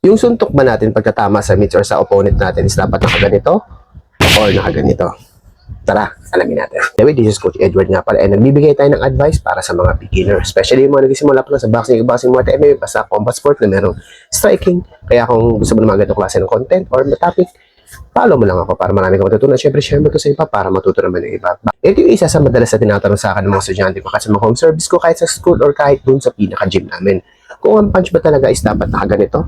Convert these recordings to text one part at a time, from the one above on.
Yung suntok ba natin pagkatama sa mitts or sa opponent natin is dapat nakaganito or nakaganito? Tara, alamin natin. Anyway, this is Coach Edward nga pala, and nagbibigay tayo ng advice para sa mga beginner, especially yung mga nagsisimula pa lang sa boxing, mga MMA, basta combat sport na merong striking. Kaya kung gusto mo naman ganitong klase ng content or topic, follow mo lang ako para marami kang matutunan. Siyempre, share mo ito sa iba para matuto naman ng iba. Ito yung isa sa madalas na tinatanong sa akin ng mga estudyante ko kasi sa mga home service ko, kahit sa school or kahit dun sa pinaka-gym namin. Kung ang punch ba talaga is dapat nakaganito?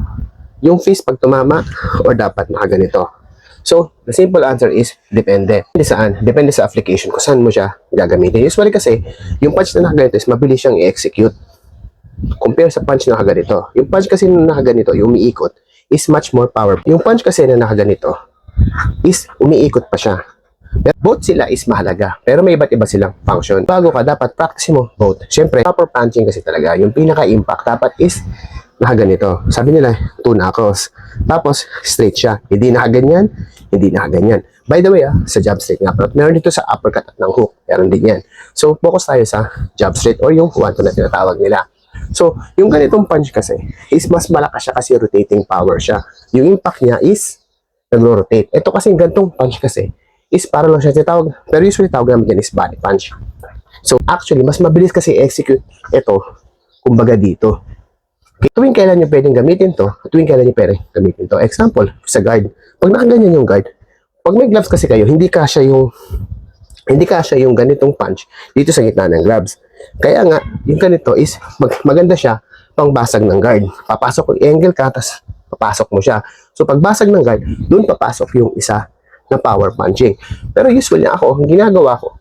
Yung fist pag tumama or dapat nakaganito? So, the simple answer is, depende. Depende saan? Depende sa application kung saan mo siya gagamitin. Usually kasi, yung punch na nakaganito is mabilis siyang i-execute compare sa punch na nakaganito. Yung punch kasi na nakaganito, yung umiikot, is much more powerful. Yung punch kasi na nakaganito, is umiikot pa siya. Both sila is mahalaga, pero may iba't iba silang function. Bago ka, dapat practice mo both. Siyempre, proper punching kasi talaga, yung pinaka-impact dapat is nakaganito. Sabi nila, 2 knuckles. Tapos, straight siya. Hindi nakaganyan, hindi nakaganyan. By the way, sa jab straight nga, meron dito sa uppercut at ng hook. Meron din yan. So, focus tayo sa jab straight or yung 1-2 na tinatawag nila. So, yung ganitong punch kasi, is mas malakas siya kasi rotating power siya. Yung impact niya is nagro-rotate. Ito kasi ganitong punch kasi, is para lang siya tinatawag, pero usually tawag namin dyan is body punch. So, actually, mas mabilis kasi execute ito, kumbaga dito. Tuwing kailan nyo pwedeng gamitin to, tuwing kailan nyo pwedeng gamitin to. Example, sa guard. Pag nakaganyan yung guard, pag may gloves kasi kayo, hindi kasya yung ganitong punch dito sa gitna ng gloves. Kaya nga, yung ganito is maganda siya pang basag ng guard. Papasok yung angle ka, tapos papasok mo siya. So, pag basag ng guard, dun papasok yung isa na power punching. Pero usually ako, ang ginagawa ko,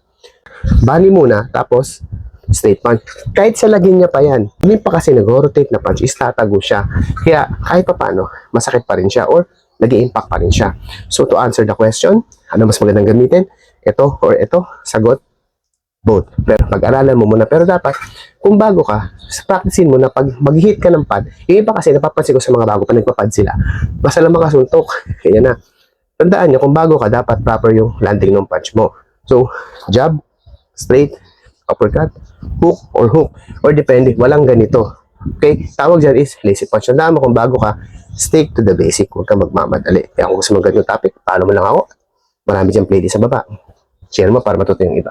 bali muna, tapos straight punch. Kahit sa lagin niya pa yan, hindi pa kasi nag-rotate na punch, is tatago siya. Kaya kahit pa paano, masakit pa rin siya or nag-i-impact pa rin siya. So to answer the question, ano mas magandang gamitin? Ito or ito? Sagot, both. Pero pag-aralan mo muna. Pero dapat, kung bago ka, practicein mo na pag mag-hit ka ng pad, yung iba kasi napapansin ko sa mga bago pa nagpa-pad sila, basta lang makasuntok. Kaya na. Tandaan nyo, kung bago ka, dapat proper yung landing ng punch mo. So, jab, straight, uppercut, hook, or depende, walang ganito. Okay? Tawag dyan is lazy punch. Tandaan mo kung bago ka, stick to the basic. Huwag kang magmamadali. Kaya kung gusto mo ganito topic, follow mo lang ako. Marami dyan playlist sa baba. Share mo para matuto yung iba.